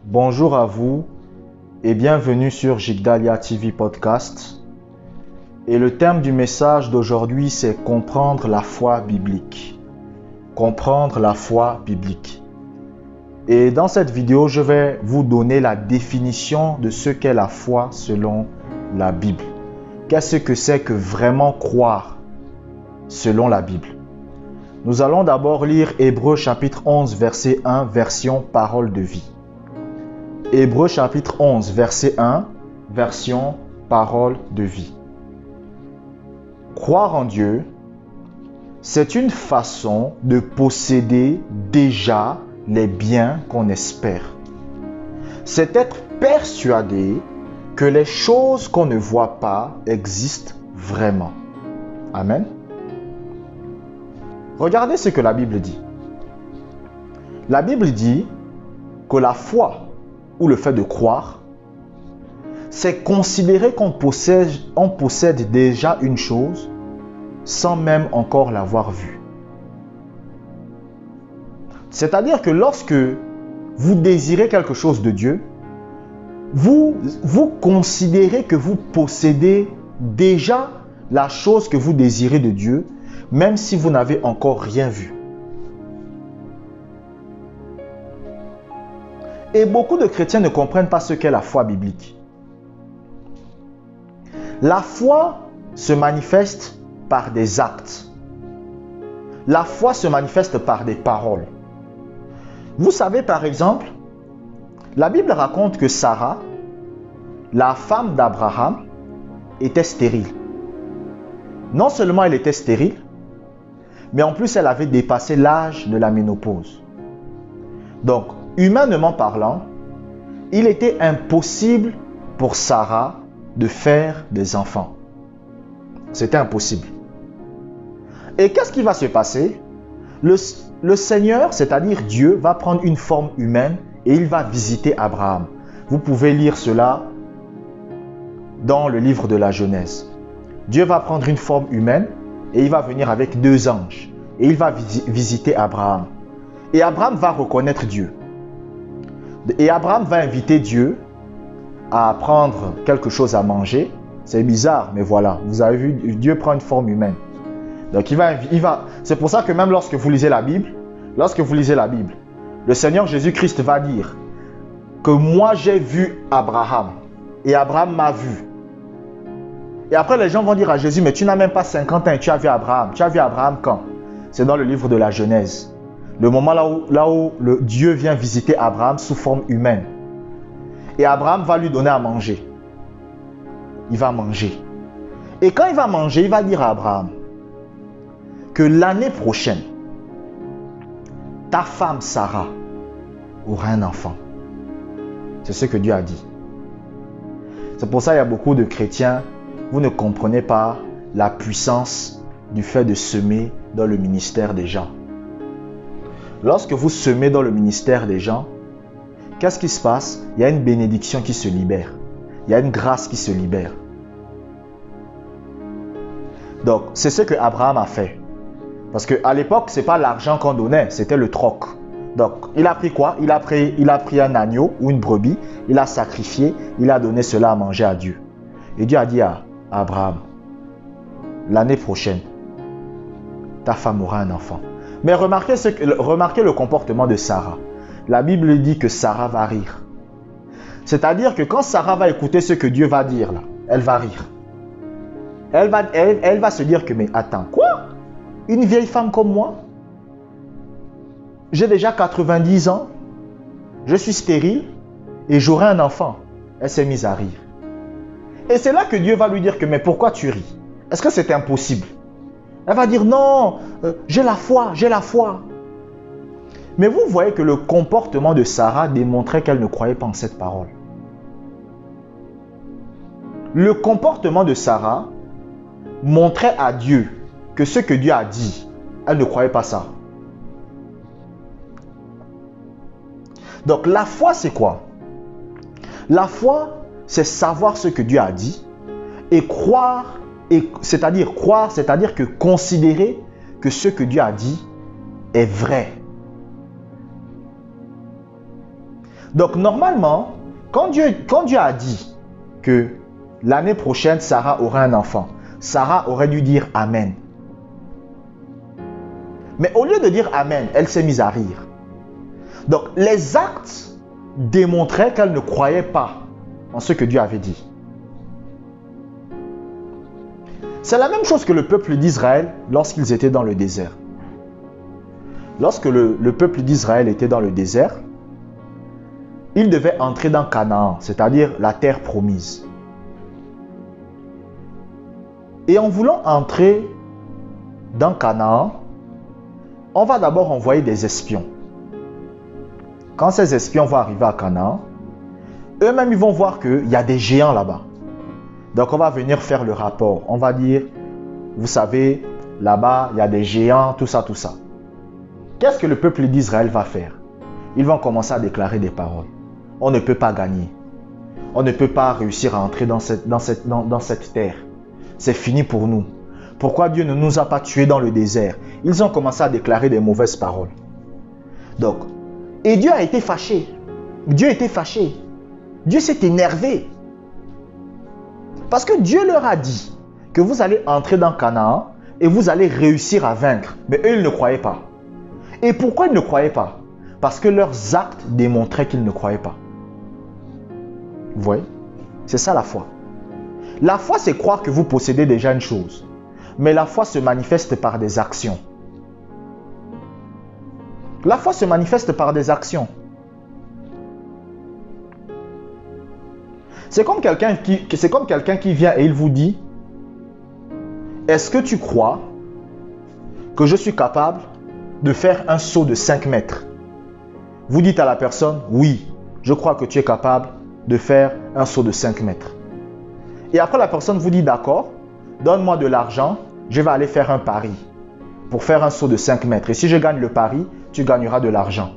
Bonjour à vous et bienvenue sur Jigdalia TV Podcast. Et le thème du message d'aujourd'hui, c'est comprendre la foi biblique. Comprendre la foi biblique. Et dans cette vidéo, je vais vous donner la définition de ce qu'est la foi selon la Bible. Qu'est-ce que c'est que vraiment croire selon la Bible? Nous allons d'abord lire Hébreux chapitre 11, verset 1, version parole de vie. Hébreux chapitre 11, verset 1, version parole de vie. Croire en Dieu, c'est une façon de posséder déjà les biens qu'on espère. C'est être persuadé que les choses qu'on ne voit pas existent vraiment. Amen. Regardez ce que la Bible dit. La Bible dit que la foi ou le fait de croire, c'est considérer qu'on possède déjà une chose sans même encore l'avoir vue. C'est-à-dire que lorsque vous désirez quelque chose de Dieu, vous considérez que vous possédez déjà la chose que vous désirez de Dieu, même si vous n'avez encore rien vu. Et beaucoup de chrétiens ne comprennent pas ce qu'est la foi biblique. La foi se manifeste par des actes. La foi se manifeste par des paroles. Vous savez par exemple, la Bible raconte que Sarah, la femme d'Abraham, était stérile. Non seulement elle était stérile, mais en plus elle avait dépassé l'âge de la ménopause. Donc, humainement parlant, il était impossible pour Sarah de faire des enfants. C'était impossible. Et qu'est-ce qui va se passer? Le Seigneur, c'est-à-dire Dieu, va prendre une forme humaine et il va visiter Abraham. Vous pouvez lire cela dans le livre de la Genèse. Dieu va prendre une forme humaine et il va venir avec 2 anges. Et il va visiter Abraham. Et Abraham va reconnaître Dieu. Et Abraham va inviter Dieu à prendre quelque chose à manger. C'est bizarre, mais voilà. Vous avez vu, Dieu prend une forme humaine. Donc c'est pour ça que même lorsque vous lisez la Bible, le Seigneur Jésus-Christ va dire que moi j'ai vu Abraham et Abraham m'a vu. Et après les gens vont dire à Jésus, mais tu n'as même pas 50 ans et tu as vu Abraham. Tu as vu Abraham quand? C'est dans le livre de la Genèse. Le moment là où Dieu vient visiter Abraham sous forme humaine. Et Abraham va lui donner à manger. Il va manger. Et quand il va manger, il va dire à Abraham que l'année prochaine, ta femme Sarah aura un enfant. C'est ce que Dieu a dit. C'est pour ça qu'il y a beaucoup de chrétiens, vous ne comprenez pas la puissance du fait de semer dans le ministère des gens. Lorsque vous semez dans le ministère des gens, qu'est-ce qui se passe? Il y a une bénédiction qui se libère. Il y a une grâce qui se libère. Donc, c'est ce que Abraham a fait. Parce qu'à l'époque, ce n'est pas l'argent qu'on donnait, c'était le troc. Donc, il a pris quoi? Il a pris un agneau ou une brebis, il a sacrifié, il a donné cela à manger à Dieu. Et Dieu a dit à Abraham, l'année prochaine, ta femme aura un enfant. Mais remarquez le comportement de Sarah. La Bible dit que Sarah va rire. C'est-à-dire que quand Sarah va écouter ce que Dieu va dire, là, elle va rire. Elle va se dire que, mais attends, quoi? Une vieille femme comme moi? J'ai déjà 90 ans. Je suis stérile et j'aurai un enfant. Elle s'est mise à rire. Et c'est là que Dieu va lui dire que, mais pourquoi tu ris? Est-ce que c'est impossible? Elle va dire non, j'ai la foi. Mais vous voyez que le comportement de Sarah démontrait qu'elle ne croyait pas en cette parole. Le comportement de Sarah montrait à Dieu que ce que Dieu a dit, elle ne croyait pas ça. Donc la foi, c'est quoi? La foi, c'est savoir ce que Dieu a dit et croire. C'est-à-dire que considérer que ce que Dieu a dit est vrai. Donc normalement, quand Dieu a dit que l'année prochaine, Sarah aura un enfant, Sarah aurait dû dire Amen. Mais au lieu de dire Amen, elle s'est mise à rire. Donc les actes démontraient qu'elle ne croyait pas en ce que Dieu avait dit. C'est la même chose que le peuple d'Israël lorsqu'ils étaient dans le désert. Lorsque le peuple d'Israël était dans le désert, il devait entrer dans Canaan, c'est-à-dire la terre promise. Et en voulant entrer dans Canaan, on va d'abord envoyer des espions. Quand ces espions vont arriver à Canaan, eux-mêmes ils vont voir qu'il y a des géants là-bas. Donc on va venir faire le rapport. On va dire, vous savez, là-bas il y a des géants, tout ça, tout ça. Qu'est-ce que le peuple d'Israël va faire? Ils vont commencer à déclarer des paroles. On ne peut pas gagner. On ne peut pas réussir à entrer dans cette terre. C'est fini pour nous. Pourquoi Dieu ne nous a pas tués dans le désert? Ils ont commencé à déclarer des mauvaises paroles. Donc, et Dieu a été fâché. Dieu était fâché. Dieu s'est énervé. Parce que Dieu leur a dit que vous allez entrer dans Canaan et vous allez réussir à vaincre. Mais eux, ils ne croyaient pas. Et pourquoi ils ne croyaient pas? Parce que leurs actes démontraient qu'ils ne croyaient pas. Vous voyez? C'est ça la foi. La foi, c'est croire que vous possédez déjà une chose. Mais la foi se manifeste par des actions. La foi se manifeste par des actions. C'est comme quelqu'un qui vient et il vous dit, est-ce que tu crois que je suis capable de faire un saut de 5 mètres? Vous dites à la personne, oui, je crois que tu es capable de faire un saut de 5 mètres. Et après la personne vous dit, d'accord, donne-moi de l'argent, je vais aller faire un pari pour faire un saut de 5 mètres. Et si je gagne le pari, tu gagneras de l'argent.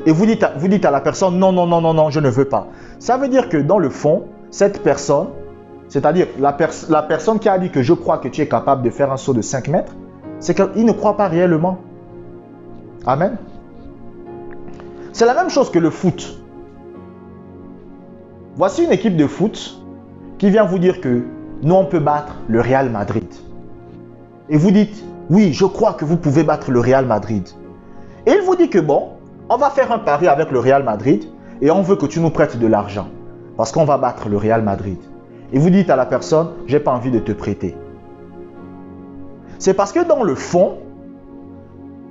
Et vous dites à la personne, non, non, non, non, non, je ne veux pas. Ça veut dire que dans le fond, cette personne, c'est-à-dire la personne qui a dit que je crois que tu es capable de faire un saut de 5 mètres, c'est qu'il ne croit pas réellement. Amen. C'est la même chose que le foot. Voici une équipe de foot qui vient vous dire que nous, on peut battre le Real Madrid. Et vous dites, oui, je crois que vous pouvez battre le Real Madrid. Et il vous dit que bon, on va faire un pari avec le Real Madrid et on veut que tu nous prêtes de l'argent parce qu'on va battre le Real Madrid. Et vous dites à la personne, j'ai pas envie de te prêter. C'est parce que dans le fond,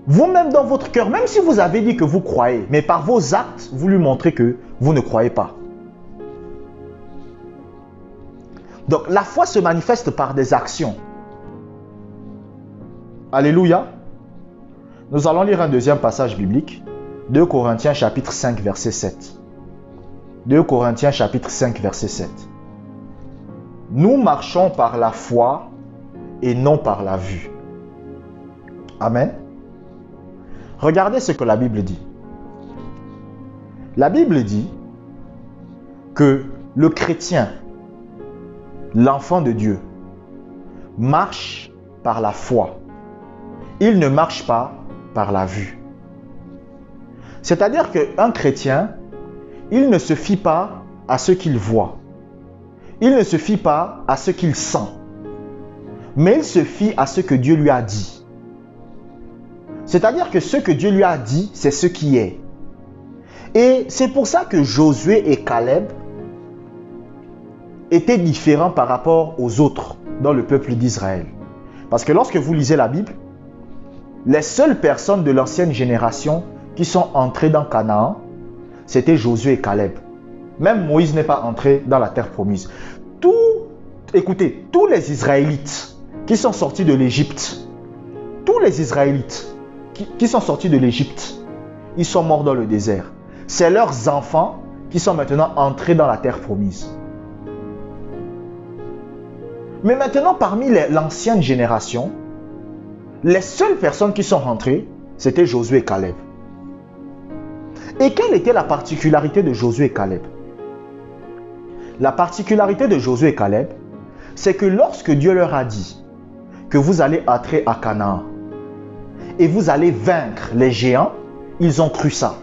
vous-même dans votre cœur, même si vous avez dit que vous croyez, mais par vos actes, vous lui montrez que vous ne croyez pas. Donc la foi se manifeste par des actions. Alléluia. Nous allons lire un deuxième passage biblique. 2 Corinthiens chapitre 5 verset 7. 2 Corinthiens chapitre 5 verset 7. Nous marchons par la foi et non par la vue. Amen. Regardez ce que la Bible dit. La Bible dit que le chrétien, l'enfant de Dieu, marche par la foi. Il ne marche pas par la vue. C'est-à-dire qu'un chrétien, il ne se fie pas à ce qu'il voit. Il ne se fie pas à ce qu'il sent. Mais il se fie à ce que Dieu lui a dit. C'est-à-dire que ce que Dieu lui a dit, c'est ce qui est. Et c'est pour ça que Josué et Caleb étaient différents par rapport aux autres dans le peuple d'Israël. Parce que lorsque vous lisez la Bible, les seules personnes de l'ancienne génération qui sont entrées dans Canaan, c'était Josué et Caleb. Même Moïse n'est pas entré dans la terre promise. Écoutez, tous les Israélites qui sont sortis de l'Égypte, tous les Israélites qui sont sortis de l'Égypte, ils sont morts dans le désert. C'est leurs enfants qui sont maintenant entrés dans la terre promise. Mais maintenant, parmi l'ancienne génération, les seules personnes qui sont rentrées, c'était Josué et Caleb. Et quelle était la particularité de Josué et Caleb? La particularité de Josué et Caleb, c'est que lorsque Dieu leur a dit que vous allez entrer à Canaan et vous allez vaincre les géants, ils ont cru ça.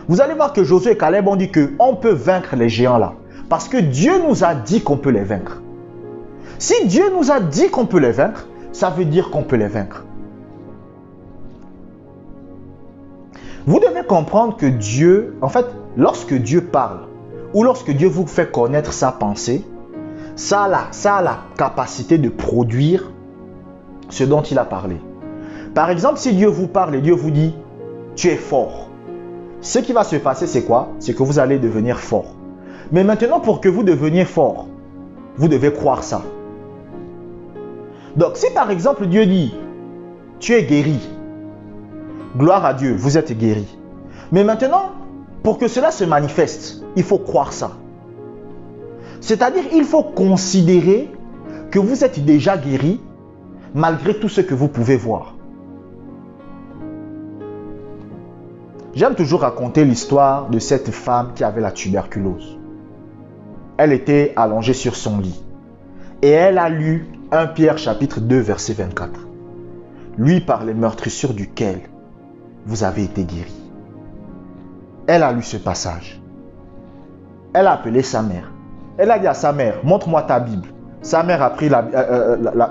Vous allez voir que Josué et Caleb ont dit qu'on peut vaincre les géants là. Parce que Dieu nous a dit qu'on peut les vaincre. Si Dieu nous a dit qu'on peut les vaincre, ça veut dire qu'on peut les vaincre. Vous devez comprendre que Dieu, en fait, lorsque Dieu parle, ou lorsque Dieu vous fait connaître sa pensée, ça a la capacité de produire ce dont il a parlé. Par exemple, si Dieu vous parle et Dieu vous dit « tu es fort », ce qui va se passer, c'est quoi? C'est que vous allez devenir fort. Mais maintenant, pour que vous deveniez fort, vous devez croire ça. Donc, si par exemple Dieu dit « tu es guéri », gloire à Dieu, vous êtes guéri. Mais maintenant, pour que cela se manifeste, il faut croire ça. C'est-à-dire, il faut considérer que vous êtes déjà guéri malgré tout ce que vous pouvez voir. J'aime toujours raconter l'histoire de cette femme qui avait la tuberculose. Elle était allongée sur son lit et elle a lu 1 Pierre chapitre 2 verset 24. Lui par les meurtrissures duquel vous avez été guéri. Elle a lu ce passage. Elle a appelé sa mère. Elle a dit à sa mère, montre-moi ta Bible. Sa mère a pris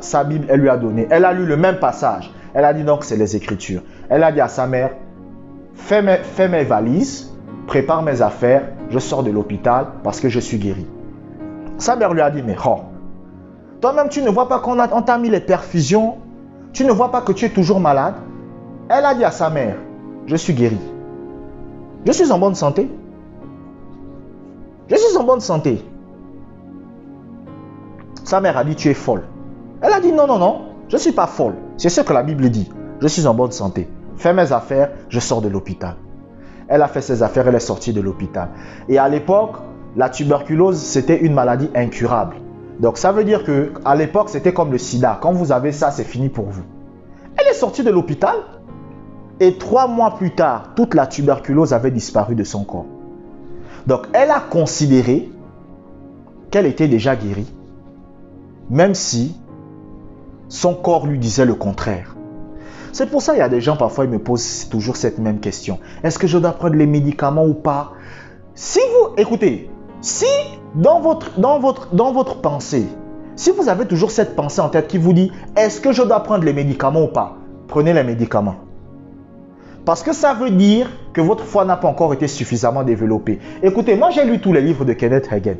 sa Bible, elle lui a donné. Elle a lu le même passage. Elle a dit donc c'est les Écritures. Elle a dit à sa mère, fais mes valises, prépare mes affaires, je sors de l'hôpital parce que je suis guéri. Sa mère lui a dit, mais toi-même tu ne vois pas qu'on t'a mis les perfusions, tu ne vois pas que tu es toujours malade. Elle a dit à sa mère, je suis guéri. Je suis en bonne santé. Je suis en bonne santé. Sa mère a dit, tu es folle. Elle a dit, non, je ne suis pas folle. C'est ce que la Bible dit. Je suis en bonne santé. Fais mes affaires, je sors de l'hôpital. Elle a fait ses affaires, elle est sortie de l'hôpital. Et à l'époque, la tuberculose, c'était une maladie incurable. Donc ça veut dire qu'à l'époque, c'était comme le sida. Quand vous avez ça, c'est fini pour vous. Elle est sortie de l'hôpital et 3 mois plus tard, toute la tuberculose avait disparu de son corps. Donc elle a considéré qu'elle était déjà guérie, même si son corps lui disait le contraire. C'est pour ça qu'il y a des gens, parfois, ils me posent toujours cette même question. Est-ce que je dois prendre les médicaments ou pas? Si vous, écoutez, si dans votre pensée, si vous avez toujours cette pensée en tête qui vous dit, est-ce que je dois prendre les médicaments ou pas? Prenez les médicaments. Parce que ça veut dire que votre foi n'a pas encore été suffisamment développée. Écoutez, moi j'ai lu tous les livres de Kenneth Hagin.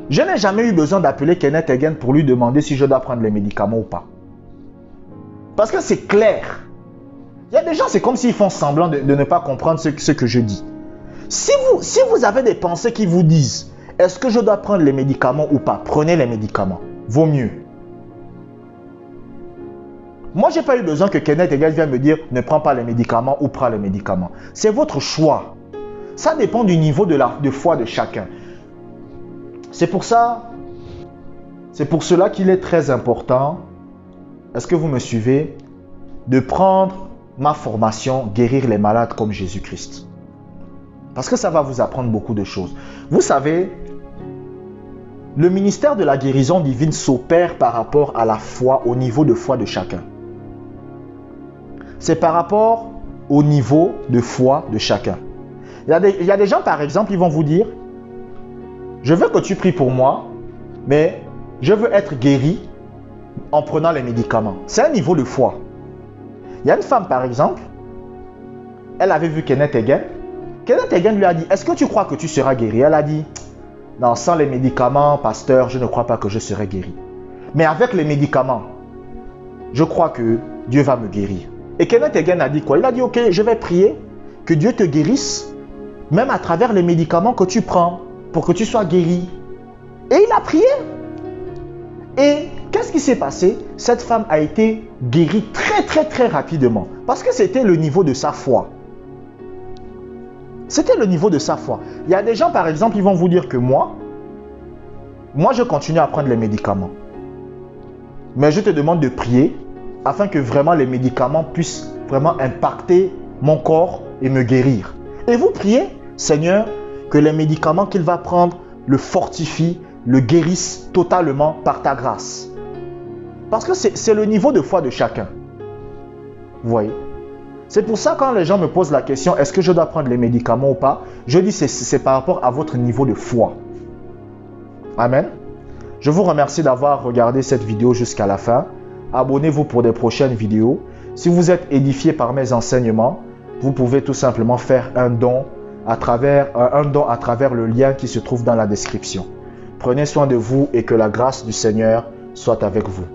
Je n'ai jamais eu besoin d'appeler Kenneth Hagin pour lui demander si je dois prendre les médicaments ou pas. Parce que c'est clair. Il y a des gens, c'est comme s'ils font semblant de ne pas comprendre ce que je dis. Si vous avez des pensées qui vous disent, est-ce que je dois prendre les médicaments ou pas? Prenez les médicaments. Vaut mieux. Moi, je n'ai pas eu besoin que Kenneth Hagin vienne me dire, ne prends pas les médicaments ou prends les médicaments. C'est votre choix. Ça dépend du niveau de foi de chacun. C'est pour cela qu'il est très important, est-ce que vous me suivez, de prendre ma formation, guérir les malades comme Jésus-Christ. Parce que ça va vous apprendre beaucoup de choses. Vous savez, le ministère de la guérison divine s'opère par rapport à la foi, au niveau de foi de chacun. C'est par rapport au niveau de foi de chacun. Il y a des gens, par exemple, ils vont vous dire, je veux que tu pries pour moi, mais je veux être guéri en prenant les médicaments. C'est un niveau de foi. Il y a une femme, par exemple, elle avait vu Kenneth Hagin. Kenneth Hagin lui a dit, est-ce que tu crois que tu seras guéri? Elle a dit, non, sans les médicaments, pasteur, je ne crois pas que je serai guéri. Mais avec les médicaments, je crois que Dieu va me guérir. Et Kenneth Hagin a dit quoi? Il a dit, ok, je vais prier que Dieu te guérisse, même à travers les médicaments que tu prends, pour que tu sois guéri. Et il a prié. Et qu'est-ce qui s'est passé? Cette femme a été guérie très rapidement. Parce que c'était le niveau de sa foi. C'était le niveau de sa foi. Il y a des gens, par exemple, ils vont vous dire que moi, je continue à prendre les médicaments. Mais je te demande de prier afin que vraiment les médicaments puissent vraiment impacter mon corps et me guérir. Et vous priez, Seigneur, que les médicaments qu'il va prendre le fortifient, le guérissent totalement par ta grâce. Parce que c'est le niveau de foi de chacun. Vous voyez? C'est pour ça quand les gens me posent la question, est-ce que je dois prendre les médicaments ou pas? Je dis c'est par rapport à votre niveau de foi. Amen. Je vous remercie d'avoir regardé cette vidéo jusqu'à la fin. Abonnez-vous pour des prochaines vidéos. Si vous êtes édifié par mes enseignements, vous pouvez tout simplement faire un don à travers le lien qui se trouve dans la description. Prenez soin de vous et que la grâce du Seigneur soit avec vous.